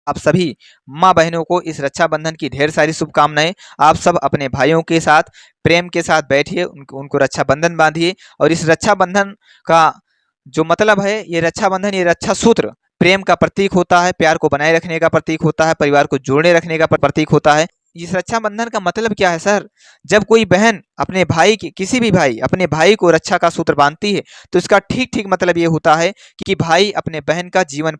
आप सभी माँ बहनों को इस रक्षाबंधन की ढेर सारी शुभकामनाएं। आप सब अपने भाइयों के साथ प्रेम के साथ बैठिए, उनको उनको रक्षाबंधन बांधिए। और इस रक्षाबंधन का जो मतलब है, ये रक्षाबंधन, ये रक्षा सूत्र प्रेम का प्रतीक होता है, प्यार को बनाए रखने का प्रतीक होता है, परिवार को जोड़े रखने का प्रतीक होता है। इस रक्षाबंधन का मतलब क्या है सर? जब कोई बहन अपने भाई की, किसी भी भाई अपने भाई को रक्षा का सूत्र बांधती है, तो इसका ठीक ठीक मतलब ये होता है कि भाई अपने बहन का जीवन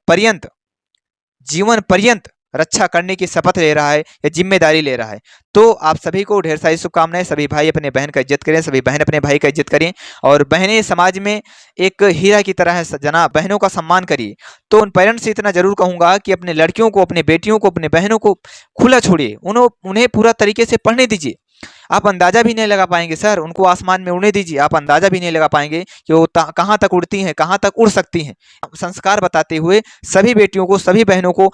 पर्यंत रक्षा करने की शपथ ले रहा है या जिम्मेदारी ले रहा है। तो आप सभी को ढेर सारी शुभकामनाएं। सभी भाई अपने बहन का इज्जत करें, सभी बहन अपने भाई का इज्जत करें। और बहनें समाज में एक हीरा की तरह है जनाब, बहनों का सम्मान करिए। तो उन पेरेंट्स से इतना जरूर कहूंगा कि अपने लड़कियों को, अपने बेटियों को, अपने बहनों को खुला छोड़िए, उन्हें पूरा तरीके से पढ़ने दीजिए। आप अंदाजा भी नहीं लगा पाएंगे सर, उनको आसमान में उड़ने दीजिए, आप अंदाजा भी नहीं लगा पाएंगे कि वो कहाँ तक उड़ती हैं, कहाँ तक उड़ सकती हैं। संस्कार बताते हुए सभी बेटियों को, सभी बहनों को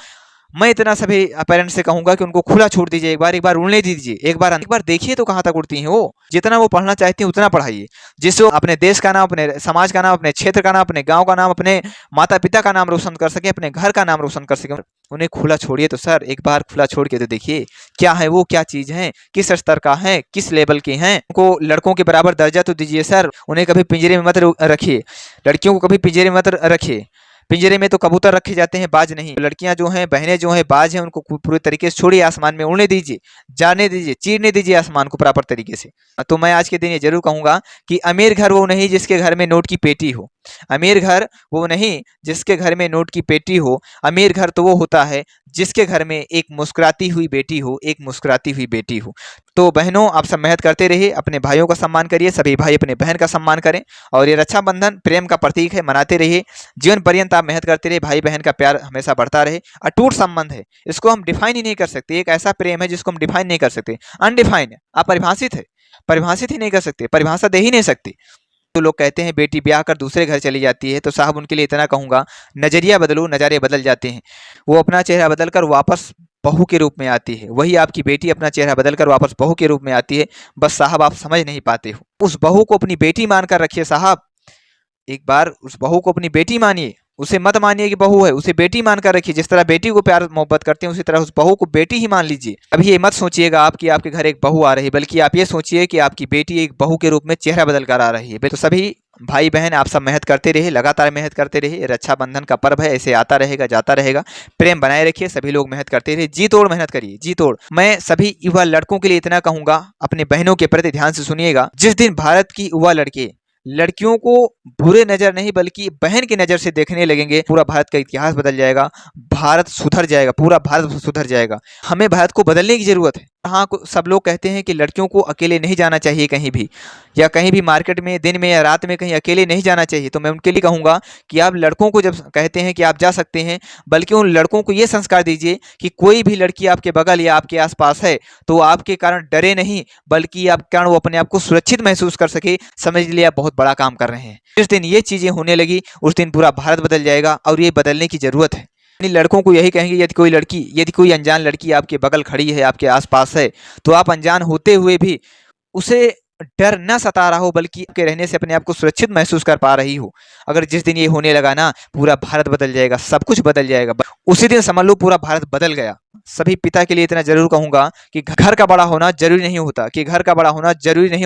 मैं इतना सभी पेरेंट्स से कहूंगा कि उनको खुला छोड़ दीजिए, एक बार उड़ने दीजिए, एक बार देखिए तो कहाँ तक उड़ती हैं वो। जितना वो पढ़ना चाहती हैं उतना पढ़ाइए, जिससे वो अपने देश का नाम, अपने समाज का नाम, अपने क्षेत्र का नाम, अपने गांव का नाम, अपने माता पिता का नाम रोशन कर सके, अपने घर का नाम रोशन कर सके। उन्हें खुला छोड़िए तो सर, एक बार खुला छोड़ के तो देखिए क्या है वो, क्या चीज है, किस स्तर का है, किस लेवल के हैं। उनको लड़कों के बराबर दर्जा तो दीजिए सर। उन्हें कभी पिंजरे में मत रखिए, लड़कियों को कभी पिंजरे में मत रखिए। पिंजरे में तो कबूतर रखे जाते हैं, बाज नहीं। लड़कियां जो हैं, बहनें जो हैं, बाज हैं, उनको पूरे तरीके से छोड़िए, आसमान में उड़ने दीजिए, जाने दीजिए, चीरने दीजिए आसमान को प्रॉपर तरीके से। तो मैं आज के दिन ये जरूर कहूंगा कि अमीर घर वो नहीं जिसके घर में नोट की पेटी हो। अमीर घर वो नहीं जिसके घर में नोट की पेटी हो। अमीर घर तो वो होता है जिसके घर में एक मुस्कुराती हुई बेटी हो, एक मुस्कुराती हुई बेटी हो। तो बहनों, आप सब मेहनत करते रहिए, अपने भाइयों का सम्मान करिए, सभी भाई अपने बहन का सम्मान करें। और ये रक्षाबंधन प्रेम का प्रतीक है, मनाते रहिए, जीवन पर्यंत आप मेहनत करते रहिए। भाई बहन का प्यार हमेशा बढ़ता रहे। अटूट संबंध है, इसको हम डिफाइन ही नहीं कर सकते। एक ऐसा प्रेम है जिसको हम डिफाइन नहीं कर सकते, अनडिफाइंड है, अपरिभाषित है, परिभाषित ही नहीं कर सकते, परिभाषा दे ही नहीं सकते। तो लोग कहते हैं बेटी ब्याह कर दूसरे घर चली जाती है, तो साहब उनके लिए इतना कहूंगा, नजरिया बदलो, नज़ारे बदल जाते हैं। वो अपना चेहरा बदलकर वापस बहू के रूप में आती है, वही आपकी बेटी अपना चेहरा बदलकर वापस बहू के रूप में आती है। बस साहब आप समझ नहीं पाते हो। उस बहू को अपनी बेटी मानकर रखिए साहब, एक बार उस बहू को अपनी बेटी मानिए, उसे मत मानिए कि बहू है, उसे बेटी मानकर रखिए। जिस तरह बेटी को प्यार मोहब्बत करते हैं, उसी तरह उस बहू को बेटी ही मान लीजिए। अभी ये मत सोचिएगा आप कि आपके घर एक बहू आ रही है, बल्कि आप ये सोचिए कि आपकी बेटी एक बहू के रूप में चेहरा बदल कर आ रही है। तो सभी भाई बहन आप सब मेहनत करते रहिए, लगातार मेहनत करते रहिए। रक्षाबंधन का पर्व है, ऐसे आता रहेगा, जाता रहेगा। प्रेम बनाए रखिए, सभी लोग मेहनत करते रहिए, जी तोड़ मेहनत करिए, जी तोड़। मैं सभी युवा लड़कों के लिए इतना कहूंगा, अपने बहनों के प्रति ध्यान से सुनिएगा। जिस दिन भारत की युवा लड़के लड़कियों को बुरे नजर नहीं बल्कि बहन की नजर से देखने लगेंगे, पूरा भारत का इतिहास बदल जाएगा, भारत सुधर जाएगा, पूरा भारत सुधर जाएगा। हमें भारत को बदलने की जरूरत है। हाँ, सब लोग कहते हैं कि लड़कियों को अकेले नहीं जाना चाहिए कहीं भी, या कहीं भी मार्केट में दिन में या रात में कहीं अकेले नहीं जाना चाहिए। तो मैं उनके लिए कहूंगा कि आप लड़कों को जब कहते हैं कि आप जा सकते हैं, बल्कि उन लड़कों को ये संस्कार दीजिए कि कोई भी लड़की आपके बगल या आपके आसपास है तो आपके कारण डरे नहीं, बल्कि आपके कारण वो अपने आप को सुरक्षित महसूस कर सके। समझ लिए आप बहुत बड़ा काम कर रहे हैं। जिस दिन ये चीजें होने लगी, उस दिन पूरा भारत बदल जाएगा, और ये बदलने की जरूरत है। लड़कों को यही कहेंगे, यदि कोई अनजान लड़की आपके बगल खड़ी है, आपके आसपास है, तो आप अनजान होते हुए भी उसे डर न सता रहा हो, बल्कि आपके रहने से अपने आप को सुरक्षित महसूस कर पा रही हो। अगर जिस दिन ये होने लगा ना, पूरा भारत बदल जाएगा, सब कुछ बदल जाएगा। उसी दिन समझ लो पूरा भारत बदल गया। सभी पिता के लिए इतना जरूर कहूंगा कि घर का बड़ा होना जरूरी नहीं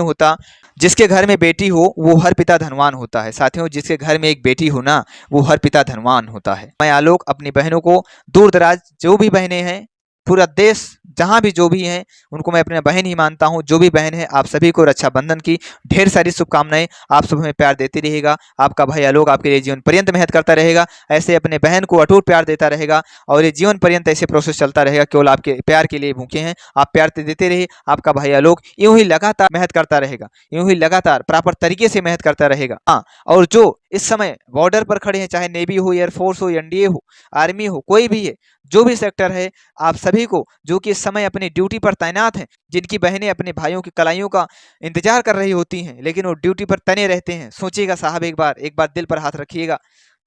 होता, जिसके घर में बेटी हो वो हर पिता धनवान होता है। साथियों, जिसके घर में एक बेटी हो ना, वो हर पिता धनवान होता है। मैं आलोक अपनी बहनों को, दूर दराज जो भी बहनें हैं, पूरा देश जहां भी जो भी हैं, उनको मैं अपने बहन ही मानता हूं। जो भी बहन है, आप सभी को रक्षाबंधन की ढेर सारी शुभकामनाएं। आप सब हमें प्यार देते रहिएगा। आपका भाई आलोक आपके लिए जीवन पर्यंत मेहनत करता रहेगा, ऐसे अपने बहन को अटूट प्यार देता रहेगा, और ये जीवन पर्यंत ऐसे प्रोसेस चलता रहेगा। केवल आपके प्यार के लिए भूखे हैं, आप प्यार देते रहिए। आपका भाई आलोक यूं ही लगातार मेहनत करता रहेगा, यूं ही लगातार प्रॉपर तरीके से मेहनत करता रहेगा। हाँ, और जो इस समय बॉर्डर पर खड़े हैं, चाहे नेवी हो, एयरफोर्स हो, एनडीए हो, आर्मी हो, कोई भी है, जो भी सेक्टर है, आप सभी को जो कि इस समय अपनी ड्यूटी पर तैनात हैं, जिनकी बहनें अपने भाइयों की कलाइयों का इंतजार कर रही होती हैं, लेकिन वो ड्यूटी पर तने रहते हैं। सोचिएगा साहब, एक बार दिल पर हाथ रखिएगा।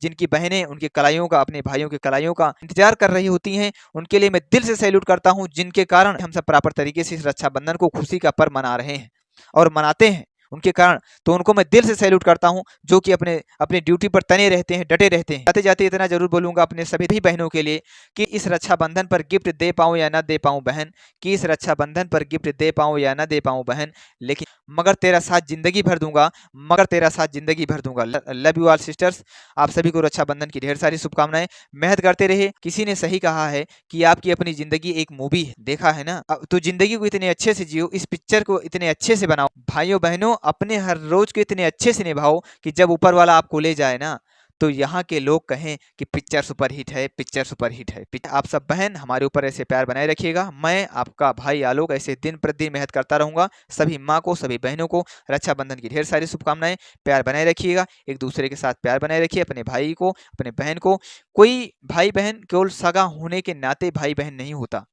जिनकी बहनें उनके कलाइयों का, अपने भाइयों की कलाइयों का इंतजार कर रही होती हैं, उनके लिए मैं दिल से सैल्यूट करता हूं, जिनके कारण हम सब प्रॉपर तरीके से इस रक्षाबंधन को खुशी का पर्व मना रहे हैं और मनाते हैं। उनके कारण। तो उनको मैं दिल से सैल्यूट करता हूँ, जो कि अपने अपनी ड्यूटी पर तने रहते हैं, डटे रहते हैं। जाते जाते इतना जरूर बोलूंगा अपने सभी बहनों के लिए कि इस रक्षाबंधन पर गिफ्ट दे पाऊं या ना दे पाऊं बहन, कि इस रक्षाबंधन पर गिफ्ट दे पाऊं या ना दे पाऊं बहन, लेकिन मगर तेरा साथ जिंदगी भर दूंगा, मगर तेरा साथ जिंदगी भर दूंगा। Love you all sisters. आप सभी को रक्षाबंधन की ढेर सारी शुभकामनाएं। मेहनत करते रहे। किसी ने सही कहा है कि आपकी अपनी जिंदगी एक मूवी है, देखा है ना? तो जिंदगी को इतने अच्छे से जियो, इस पिक्चर को इतने अच्छे से बनाओ भाइयों बहनों, अपने हर रोज को इतने अच्छे से निभाओ कि जब ऊपर वाला आपको ले जाए ना, तो यहाँ के लोग कहें कि पिक्चर सुपर हिट है, पिक्चर सुपर हिट है। आप सब बहन हमारे ऊपर ऐसे प्यार बनाए रखिएगा। मैं आपका भाई आलोक ऐसे दिन प्रतिदिन मेहनत करता रहूंगा। सभी माँ को, सभी बहनों को रक्षाबंधन की ढेर सारी शुभकामनाएं। प्यार बनाए रखिएगा, एक दूसरे के साथ प्यार बनाए रखिए, अपने भाई को, अपने बहन को। कोई भाई बहन केवल सगा होने के नाते भाई बहन नहीं होता,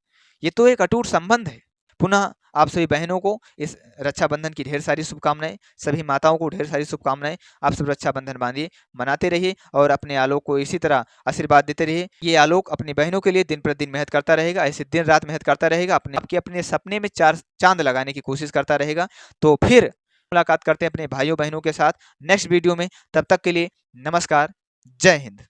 ये तो एक अटूट संबंध है। पुनः आप सभी बहनों को इस रक्षाबंधन की ढेर सारी शुभकामनाएं, सभी माताओं को ढेर सारी शुभकामनाएं। आप सब रक्षाबंधन बांधिए, मनाते रहिए और अपने आलोक को इसी तरह आशीर्वाद देते रहिए। ये आलोक अपनी बहनों के लिए दिन प्रतिदिन मेहनत करता रहेगा, ऐसे दिन रात मेहनत करता रहेगा, अपने सपने में चार चांद लगाने की कोशिश करता रहेगा। तो फिर मुलाकात करते हैं अपने भाइयों बहनों के साथ नेक्स्ट वीडियो में। तब तक के लिए नमस्कार, जय हिंद।